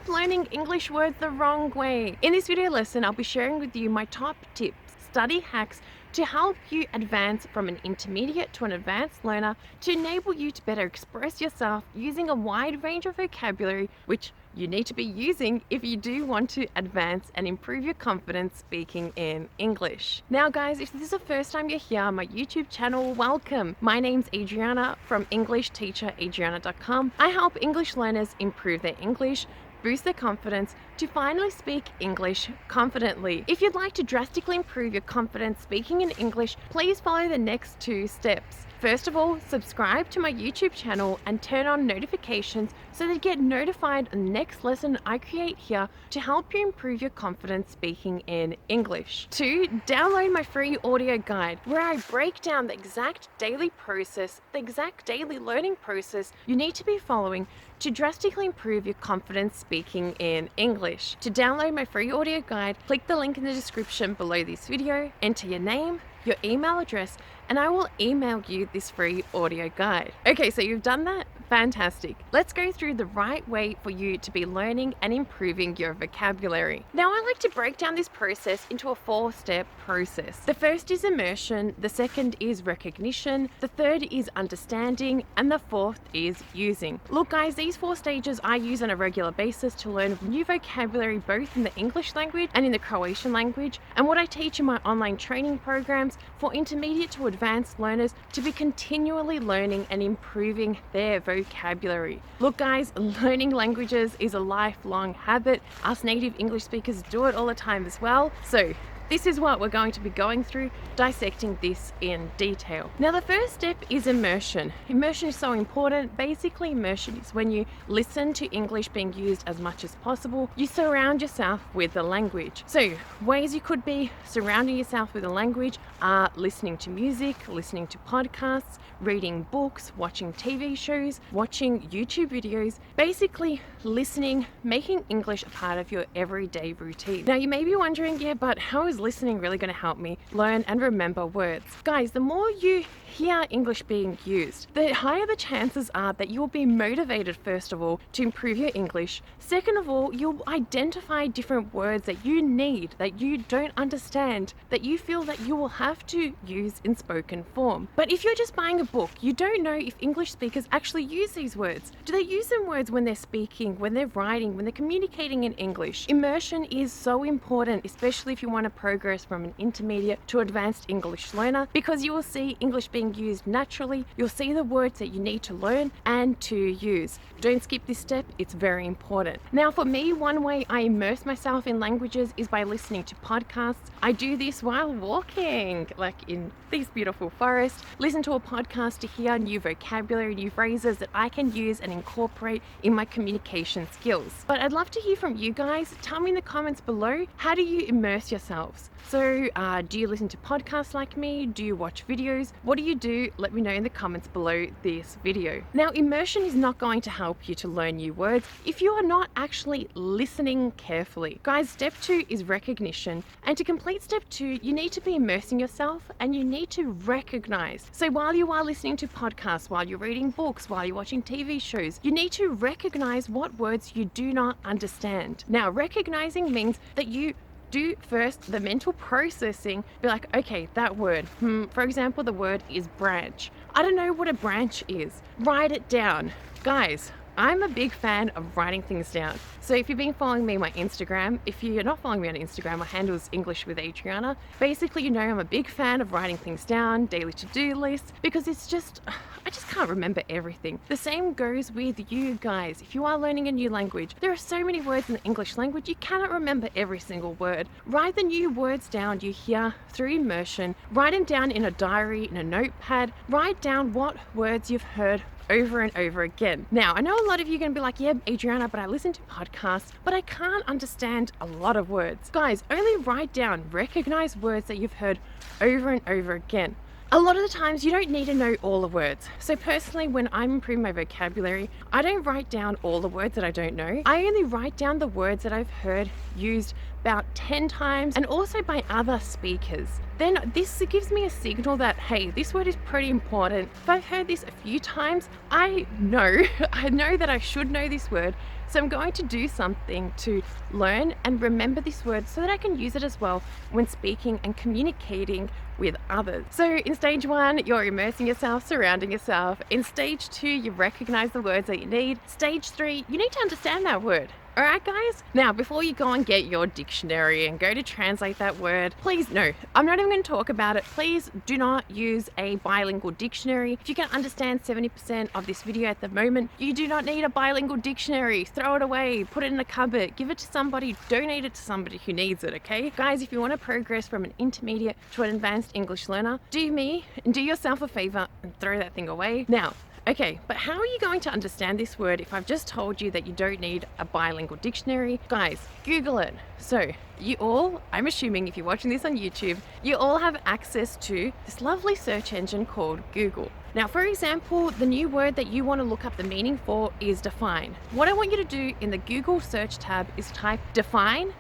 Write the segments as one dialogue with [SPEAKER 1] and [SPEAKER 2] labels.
[SPEAKER 1] stop learning English words the wrong way. In this video lesson, I'll be sharing with you my top tips, study hacks to help you advance from an intermediate to an advanced learner to enable you to better express yourself using a wide range of vocabulary, which you need to be using if you do want to advance and improve your confidence speaking in English. Now guys, if this is the first time you're here on my YouTube channel, welcome. My name's Adriana from EnglishTeacherAdriana.com. I help English learners improve their English, boost their confidence to finally speak English confidently. If you'd like to drastically improve your confidence speaking in English, please follow the next 2 steps. First of all, subscribe to my YouTube channel and turn on notifications so that you get notified on the next lesson I create here to help you improve your confidence speaking in English. 2, download my free audio guide where I break down the exact daily process, the exact daily learning process you need to be following to drastically improve your confidence speaking in English. To download my free audio guide, click the link in the description below this video, enter your name, your email address, and I will email you this free audio guide. Okay, so you've done that? Fantastic. Let's go through the right way for you to be learning and improving your vocabulary. Now, I like to break down this process into a 4-step process. The first is immersion, the second is recognition, the third is understanding, and the fourth is using. Look guys, these 4 stages I use on a regular basis to learn new vocabulary both in the English language and in the Croatian language, and what I teach in my online training programs for intermediate to advanced learners to be continually learning and improving their vocabulary. Look guys, learning languages is a lifelong habit. Us native English speakers do it all the time as well. So this is what we're going to be going through, dissecting this in detail. Now the first step is immersion. Immersion is so important. Basically, immersion is when you listen to English being used as much as possible. You surround yourself with the language. So ways you could be surrounding yourself with the language are listening to music, listening to podcasts, reading books, watching TV shows, watching YouTube videos, basically listening, making English a part of your everyday routine. Now you may be wondering, yeah, but how is listening really going to help me learn and remember words? Guys, the more you hear English being used, the higher the chances are that you'll be motivated, first of all, to improve your English. Second of all, you'll identify different words that you need, that you don't understand, that you feel that you will have to use in spoken form. But if you're just buying a book, you don't know if English speakers actually use these words. Do they use them words when they're speaking, when they're writing, when they're communicating in English? Immersion is so important, especially if you want to progress from an intermediate to advanced English learner, because you will see English being used naturally. You'll see the words that you need to learn and to use. Don't skip this step, it's very important. Now for me, one way I immerse myself in languages is by listening to podcasts. I do this while walking, like in this beautiful forest. Listen to a podcast to hear new vocabulary, new phrases that I can use and incorporate in my communication skills. But I'd love to hear from you guys. Tell me in the comments below, how do you immerse yourselves? So do you listen to podcasts like me? Do you watch videos? What do you do? Let me know in the comments below this video. Now, immersion is not going to help you to learn new words if you are not actually listening carefully. Guys, step 2 is recognition. And to complete step 2, you need to be immersing yourself and you need to recognize. So while you are listening to podcasts, while you're reading books, while you're watching TV shows, you need to recognize what words you do not understand. Now, recognizing means that you do first the mental processing, be like, okay, that word, for example, the word is branch. I don't know what a branch is. Write it down. Guys, I'm a big fan of writing things down. So if you've been following me on my Instagram, if you're not following me on Instagram, my handle is English with Adriana. Basically, you know I'm a big fan of writing things down, daily to-do lists, because it's just, I just can't remember everything. The same goes with you guys. If you are learning a new language, there are so many words in the English language, you cannot remember every single word. Write the new words down you hear through immersion. Write them down in a diary, in a notepad. Write down what words you've heard over and over again. Now, I know a lot of you are going to be like, yeah, Adriana, but I listen to podcasts, but I can't understand a lot of words. Guys, only write down, recognize words that you've heard over and over again. A lot of the times you don't need to know all the words. So personally, when I'm improving my vocabulary, I don't write down all the words that I don't know. I only write down the words that I've heard used about 10 times and also by other speakers, then this gives me a signal that, hey, this word is pretty important. If I've heard this a few times, I know, I know that I should know this word. So I'm going to do something to learn and remember this word so that I can use it as well when speaking and communicating with others. So in stage 1, you're immersing yourself, surrounding yourself. In stage 2, you recognize the words that you need. Stage 3, you need to understand that word. All right, guys? Now, before you go and get your dictionary and go to translate that word, please, no, I'm not even going to talk about it. Please do not use a bilingual dictionary. If you can understand 70% of this video at the moment, you do not need a bilingual dictionary. Throw it away, put it in a cupboard, give it to somebody, donate it to somebody who needs it, okay? Guys, if you want to progress from an intermediate to an advanced English learner, do me and do yourself a favor and throw that thing away. Now, okay, but how are you going to understand this word if I've just told you that you don't need a bilingual dictionary? Guys, Google it. So you all, I'm assuming if you're watching this on YouTube, you all have access to this lovely search engine called Google. Now, for example, the new word that you want to look up the meaning for is define. What I want you to do in the Google search tab is type define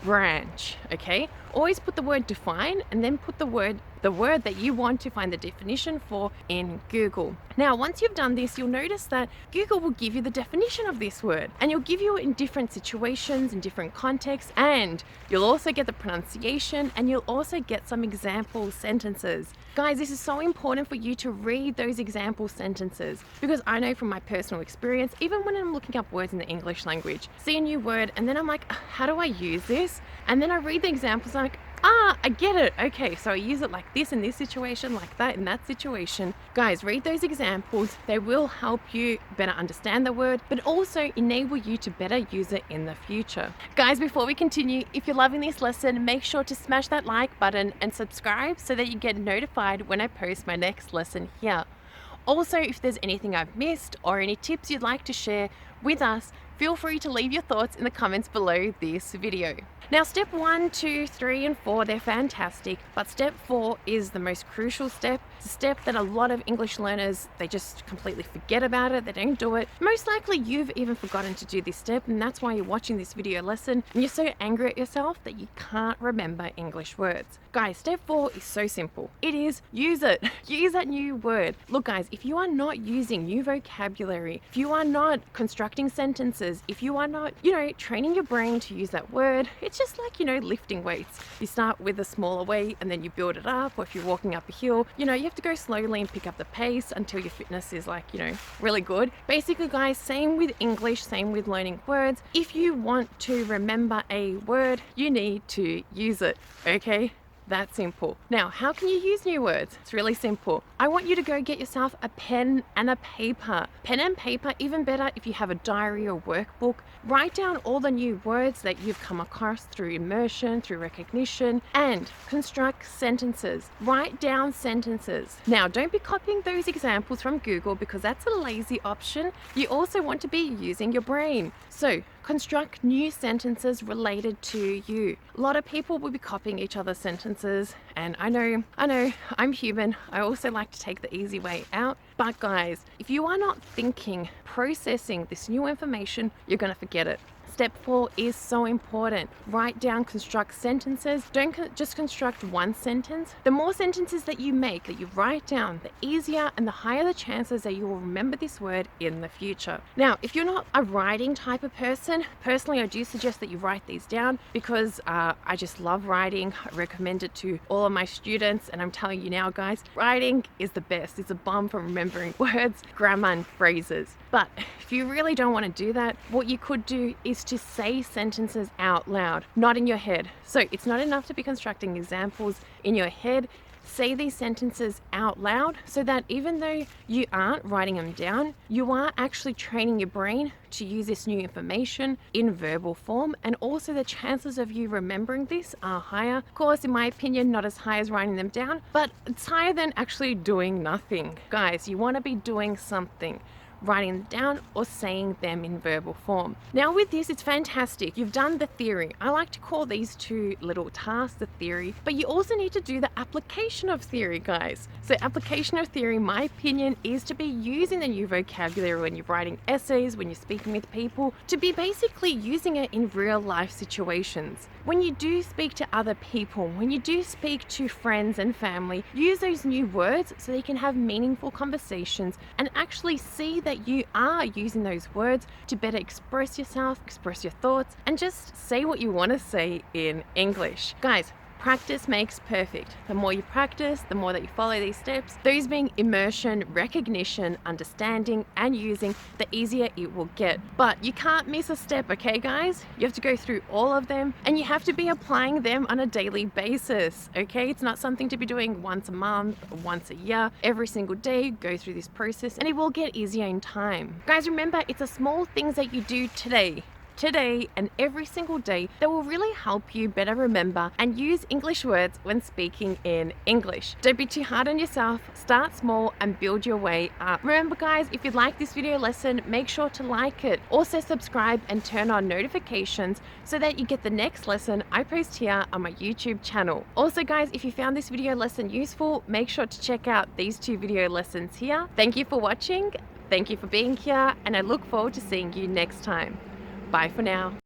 [SPEAKER 1] branch, okay? Always put the word define and then put the word that you want to find the definition for in Google. Now, once you've done this, you'll notice that Google will give you the definition of this word and you'll give you it in different situations, in different contexts, and you'll also get the pronunciation and you'll also get some example sentences. Guys, this is so important for you to read those example sentences because I know from my personal experience, even when I'm looking up words in the English language, see a new word and then I'm like, how do I use this? And then I read the examples and I'm like, I get it. Okay, so I use it like this in this situation, like that in that situation. Guys, read those examples. They will help you better understand the word, but also enable you to better use it in the future. Guys, before we continue, if you're loving this lesson, make sure to smash that like button and subscribe so that you get notified when I post my next lesson here. Also, if there's anything I've missed or any tips you'd like to share with us, feel free to leave your thoughts in the comments below this video. Now, step 1, 2, 3, and 4, they're fantastic, but step 4 is the most crucial step. It's a step that a lot of English learners, they just completely forget about it, they don't do it. Most likely you've even forgotten to do this step, and that's why you're watching this video lesson and you're so angry at yourself that you can't remember English words. Guys, step 4 is so simple. It is use it. Use that new word. Look, guys, if you are not using new vocabulary, if you are not constructing sentences, if you are not, training your brain to use that word, it's just like, lifting weights. You start with a smaller weight and then you build it up, or if you're walking up a hill, you have to go slowly and pick up the pace until your fitness is like, really good. Basically, guys, same with English, same with learning words. If you want to remember a word, you need to use it, okay? That simple. Now, how can you use new words? It's really simple. I want you to go get yourself a pen and a paper. Pen and paper, even better if you have a diary or workbook. Write down all the new words that you've come across through immersion, through recognition, and construct sentences. Write down sentences. Now, don't be copying those examples from Google because that's a lazy option. You also want to be using your brain. So, construct new sentences related to you. A lot of people will be copying each other's sentences, and I know, I'm human. I also like to take the easy way out. But guys, if you are not thinking, processing this new information, you're going to forget it. Step 4 is so important. Write down, construct sentences. Don't just construct one sentence. The more sentences that you make, that you write down, the easier and the higher the chances that you will remember this word in the future. Now, if you're not a writing type of person, personally, I do suggest that you write these down because I just love writing. I recommend it to all of my students, and I'm telling you now, guys, writing is the best. It's a bomb for remembering words, grammar, and phrases. But if you really don't want to do that, what you could do is to say sentences out loud, not in your head. So it's not enough to be constructing examples in your head. Say these sentences out loud so that even though you aren't writing them down, you are actually training your brain to use this new information in verbal form, and also the chances of you remembering this are higher. Of course, in my opinion, not as high as writing them down, but it's higher than actually doing nothing. Guys, you want to be doing something. writing them down or saying them in verbal form. Now with this, it's fantastic. You've done the theory. I like to call these two little tasks the theory, but you also need to do the application of theory, guys. So application of theory, my opinion, is to be using the new vocabulary when you're writing essays, when you're speaking with people, to be basically using it in real life situations. When you do speak to other people, when you do speak to friends and family, use those new words so that you can have meaningful conversations and actually see that you are using those words to better express yourself, express your thoughts, and just say what you want to say in English. Guys, practice makes perfect. The more you practice, the more that you follow these steps, those being immersion, recognition, understanding, and using, the easier it will get. But you can't miss a step, okay guys? You have to go through all of them and you have to be applying them on a daily basis, okay? It's not something to be doing once a month, or once a year. Every single day, go through this process and it will get easier in time. Guys, remember, it's the small things that you do today and every single day that will really help you better remember and use English words when speaking in English. Don't be too hard on yourself. Start small and build your way up. Remember guys, if you like this video lesson, make sure to like it. Also subscribe and turn on notifications so that you get the next lesson I post here on my YouTube channel. Also guys, if you found this video lesson useful, make sure to check out these two video lessons here. Thank you for watching. Thank you for being here, and I look forward to seeing you next time. Bye for now.